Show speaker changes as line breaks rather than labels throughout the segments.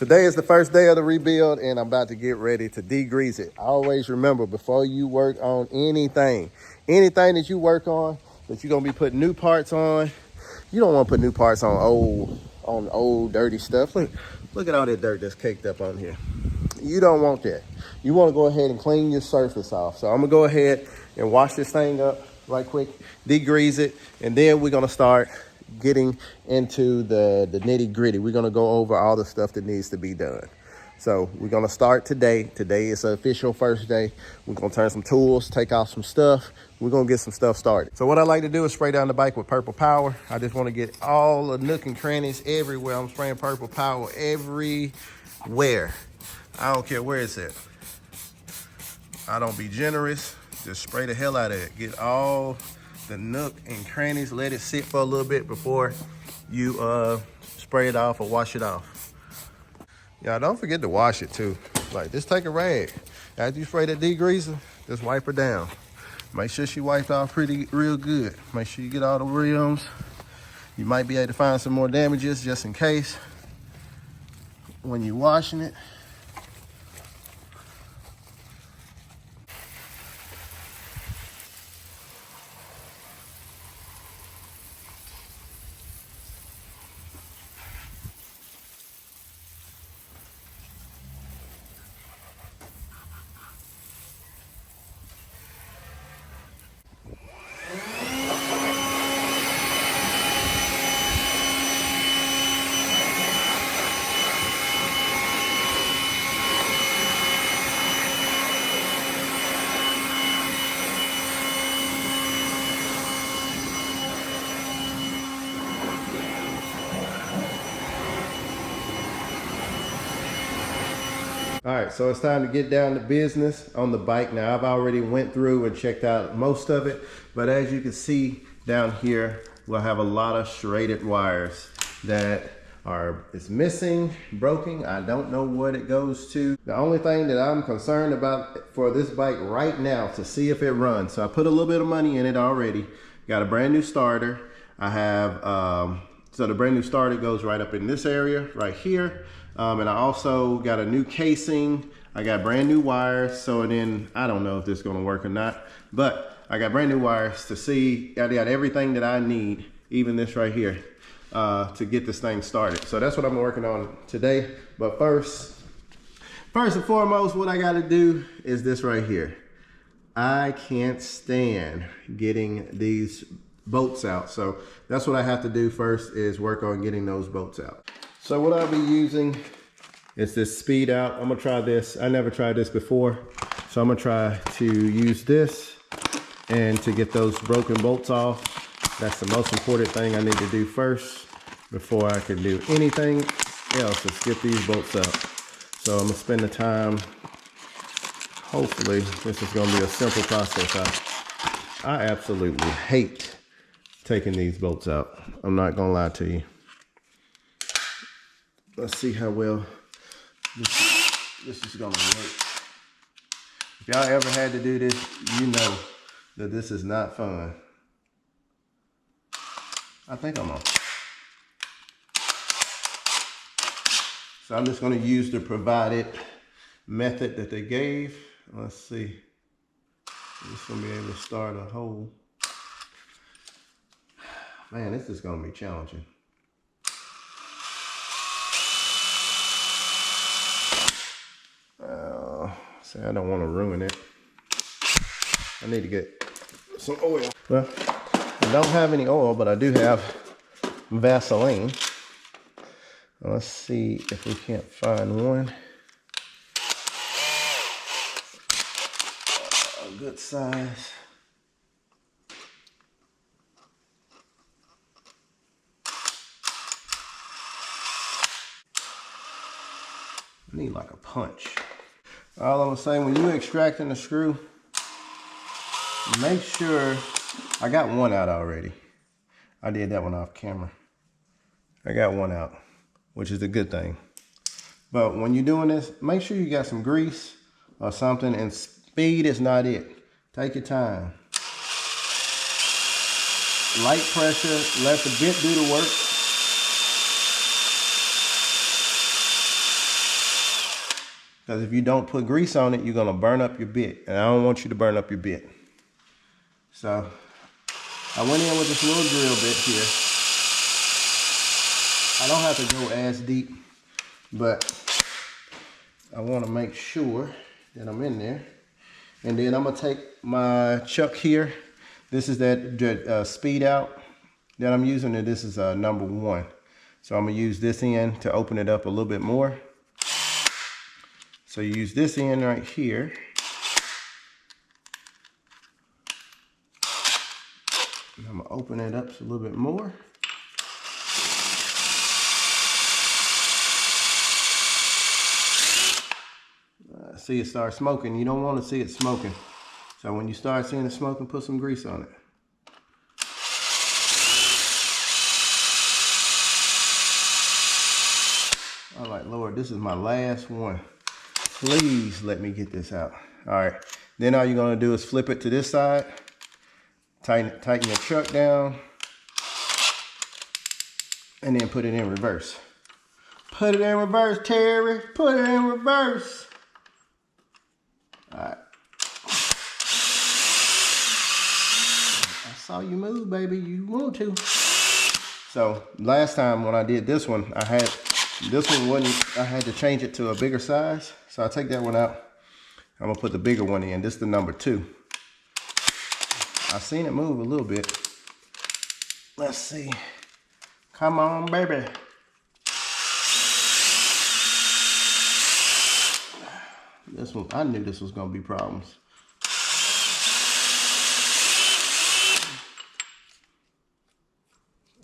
Today is the first day of the rebuild and I'm about to get ready to degrease it. Always remember, before you work on anything that you work on, that you're gonna be putting new parts on, you don't wanna put new parts on old dirty stuff. Look at all that dirt that's caked up on here. You don't want that. You wanna go ahead and clean your surface off. So I'm gonna go ahead and wash this thing up right quick, degrease it, and then we're gonna start getting into the nitty gritty. We're gonna go over all the stuff that needs to be done. So we're gonna start today. Today is the official first day. We're gonna turn some tools, take off some stuff. We're gonna get some stuff started. So what I like to do is spray down the bike with purple power. I just wanna get all the nook and crannies everywhere. I'm spraying purple power everywhere. I don't care where it's at. I don't be generous. Just spray the hell out of it. Get all the nook and crannies. Let it sit for a little bit before you spray it off or wash it off. Y'all don't forget to wash it too. Like, just take a rag. After you spray that degreaser, just wipe her down. Make sure she wiped off real good. Make sure you get all the rims. You might be able to find some more damages just in case when you're washing it. All right, so it's time to get down to business on the bike. Now, I've already went through and checked out most of it, but as you can see down here, we'll have a lot of serrated wires that it's missing, broken. I don't know what it goes to. The only thing that I'm concerned about for this bike right now to see if it runs. So I put a little bit of money in it already. Got a brand new starter. I have, so the brand new starter goes right up in this area right here. And I also got a new casing. I got brand new wires. So then I don't know if this is gonna work or not, but I got brand new wires to see. I got everything that I need, even this right here, to get this thing started. So that's what I'm working on today. But first and foremost, what I gotta do is this right here. I can't stand getting these bolts out. So that's what I have to do first, is work on getting those bolts out. So what I'll be using is this speed out. I'm gonna try this. I never tried this before. So I'm gonna try to use this and to get those broken bolts off. That's the most important thing I need to do first before I can do anything else, is get these bolts out. So I'm gonna spend the time. Hopefully this is gonna be a simple process. I absolutely hate taking these bolts out. I'm not gonna lie to you. Let's see how well this is gonna work. If y'all ever had to do this, you know that this is not fun. I think I'm on. So I'm just gonna use the provided method that they gave. Let's see. I'm just gonna be able to start a hole. Man, this is gonna be challenging. See, I don't want to ruin it. I need to get some oil. Well, I don't have any oil, but I do have Vaseline. Let's see if we can't find one. A good size. I need like a punch. All I'm gonna say, when you're extracting the screw, make sure, I got one out already. I did that one off camera. I got one out, which is a good thing. But when you're doing this, make sure you got some grease or something, and speed is not it. Take your time. Light pressure, let the bit do the work. Because if you don't put grease on it, you're gonna burn up your bit. And I don't want you to burn up your bit. So I went in with this little drill bit here. I don't have to go as deep, but I want to make sure that I'm in there. And then I'm gonna take my chuck here. This is that speed out that I'm using, and this is number 1. So I'm gonna use this end to open it up a little bit more. So you use this end right here. And I'm gonna open it up a little bit more. See it start smoking. You don't want to see it smoking. So when you start seeing it smoking, put some grease on it. All right, Lord, this is my last one. Please let me get this out. All right, then all you're gonna do is flip it to this side, tighten your chuck down, and then put it in reverse. Put it in reverse, Terry. Put it in reverse. All right. I saw you move, baby. You want to. So last time when I did this one, I had to change it to a bigger size. So I'll take that one out. I'm gonna put the bigger one in. This is the number 2. I've seen it move a little bit. Let's see. Come on, baby. This one, I knew this was gonna be problems.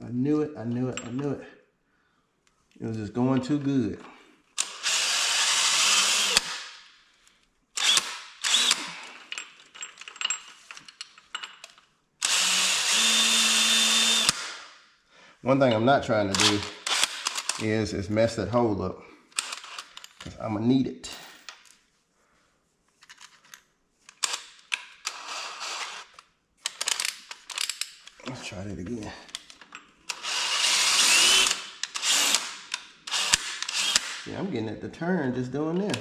I knew it, I knew it, I knew it. It was just going too good. One thing I'm not trying to do is mess that hole up, because I'm gonna need it. Let's try that again. Yeah, I'm getting it to turn just doing this.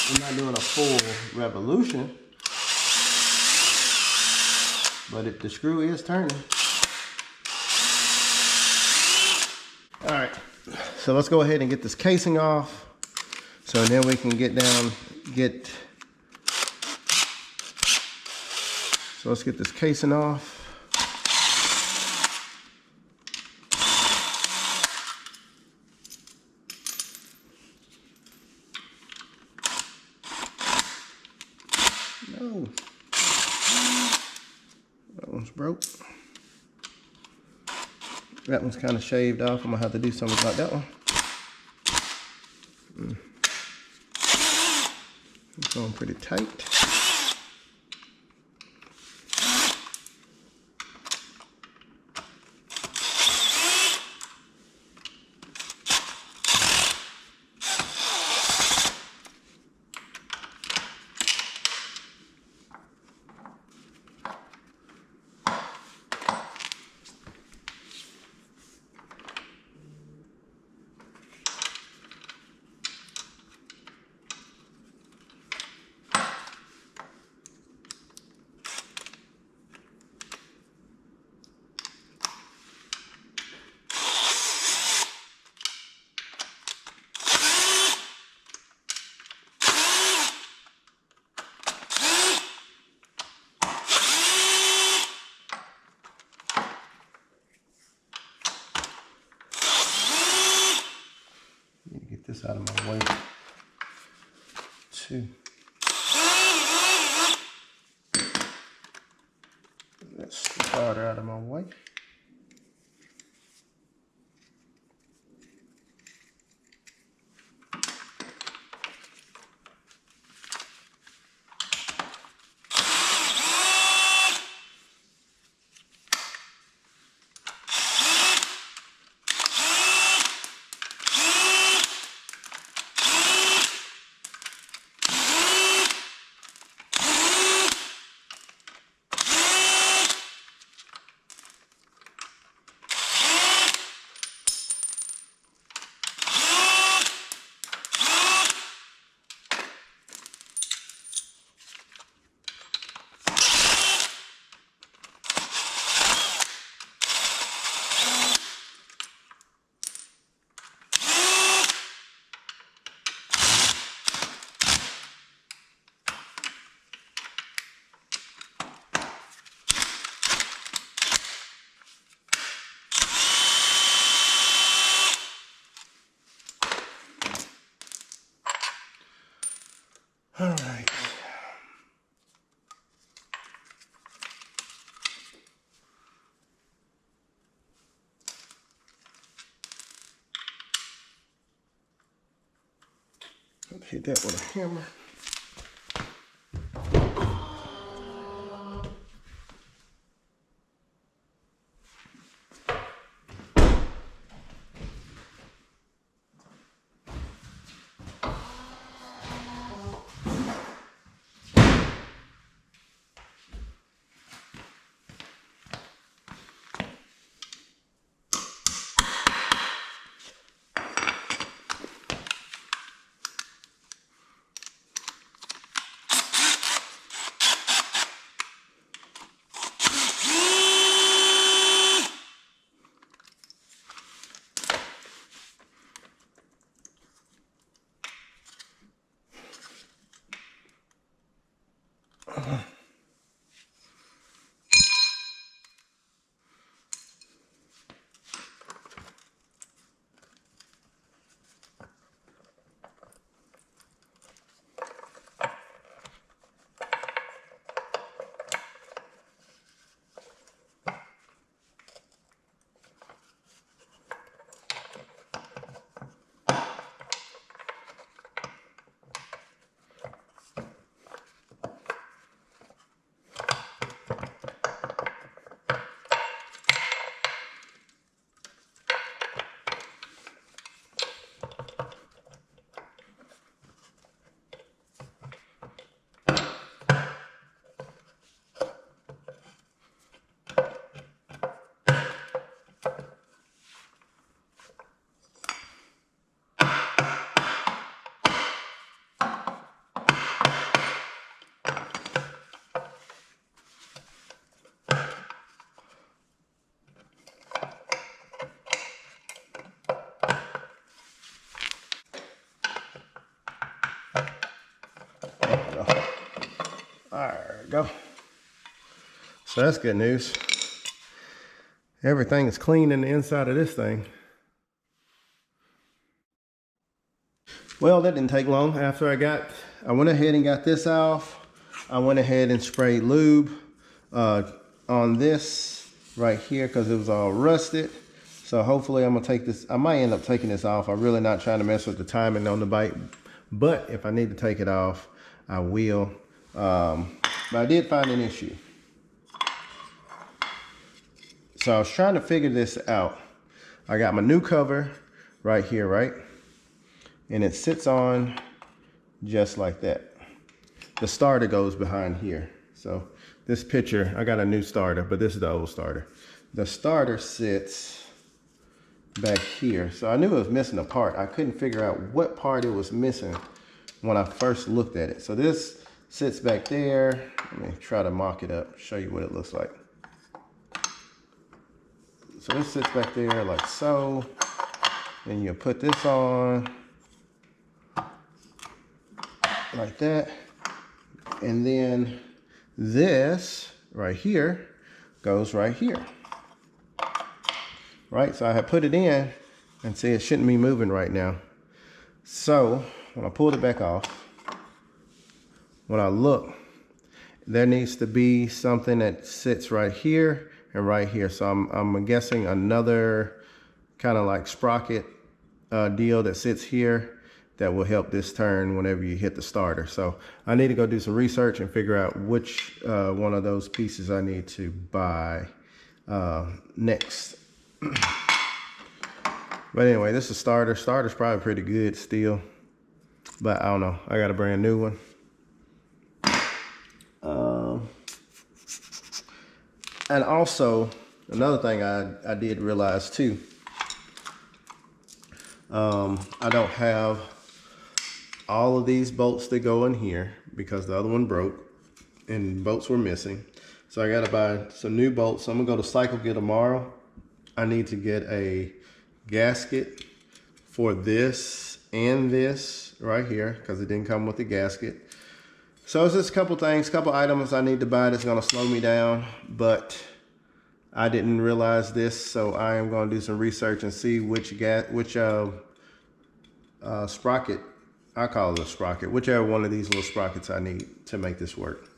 I'm not doing a full revolution, but the screw is turning. All right, so let's go ahead and get this casing off. So then we can so let's get this casing off. No, that one's broke. That one's kind of shaved off. I'm gonna have to do something about that one. It's going pretty tight. This out of my way too. Let's start out of my way. All right. Let's hit that with a hammer. There we go. So that's good news. Everything is clean in the inside of this thing. Well, that didn't take long. After I went ahead and got this off. I went ahead and sprayed lube on this right here because it was all rusted. So hopefully I'm gonna take this. I might end up taking this off. I'm really not trying to mess with the timing on the bike, but if I need to take it off, I will. But I did find an issue. So I was trying to figure this out. I got my new cover right here, right? And it sits on just like that. The starter goes behind here. So this picture, I got a new starter, but this is the old starter. The starter sits back here. So I knew it was missing a part. I couldn't figure out what part it was missing when I first looked at it. So this sits back there. Let me try to mock it up, show you what it looks like. So this sits back there like so. And you put this on like that. And then this right here goes right here. Right, so I had put it in and see it shouldn't be moving right now. So when I pulled it back off, when I look, there needs to be something that sits right here and right here. So I'm guessing another kind of like sprocket deal that sits here that will help this turn whenever you hit the starter. So I need to go do some research and figure out which one of those pieces I need to buy next. But anyway, this is starter. Starter's probably pretty good still, but I don't know. I got a brand new one. And also another thing I did realize too, I don't have all of these bolts that go in here because the other one broke and bolts were missing. So I got to buy some new bolts. So I'm gonna go to Cycle Gear tomorrow. I need to get a gasket for this and this right here because it didn't come with the gasket. So it's just a couple things, couple items I need to buy that's gonna slow me down, but I didn't realize this, so I am gonna do some research and see which sprocket I call it a sprocket, whichever one of these little sprockets I need to make this work.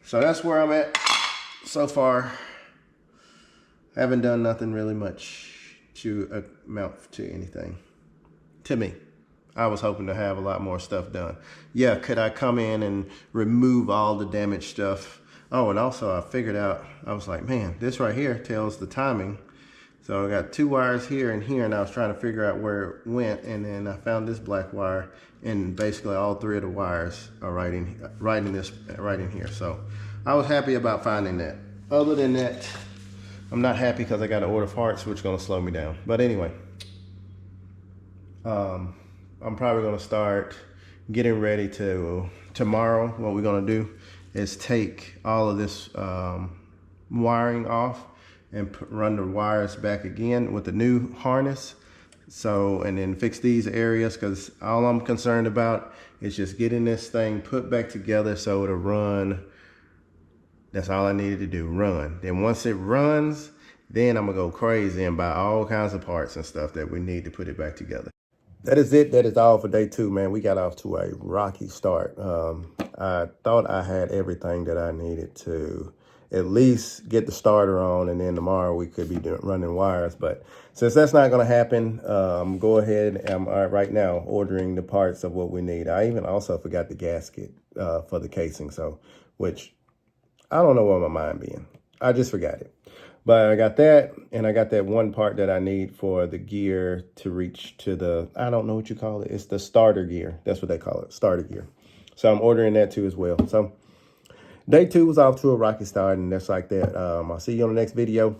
So that's where I'm at so far. Haven't done nothing really much to amount to anything. To me, I was hoping to have a lot more stuff done. Yeah, could I come in and remove all the damaged stuff? Oh, and also I figured out, I was like, man, this right here tells the timing. So I got 2 wires here and here, and I was trying to figure out where it went, and then I found this black wire, and basically all 3 of the wires are right in here. So I was happy about finding that. Other than that, I'm not happy because I got to order parts, which is going to slow me down. But anyway, I'm probably going to start getting ready to tomorrow. What we're going to do is take all of this wiring off and run the wires back again with the new harness. So, and then fix these areas, because all I'm concerned about is just getting this thing put back together so it'll run. That's all I needed to do, run. Then once it runs, then I'm gonna go crazy and buy all kinds of parts and stuff that we need to put it back together. That is it. That is all for day 2, man. We got off to a rocky start. I thought I had everything that I needed to at least get the starter on, and then tomorrow we could be running wires. But since that's not going to happen, go ahead. I'm right now ordering the parts of what we need. I even also forgot the gasket for the casing, so which I don't know where my mind being. I just forgot it. But I got that, and I got that one part that I need for the gear to reach to the, I don't know what you call it. It's the starter gear. That's what they call it, starter gear. So I'm ordering that too as well. So day 2 was off to a rocky start, and that's like that. I'll see you on the next video.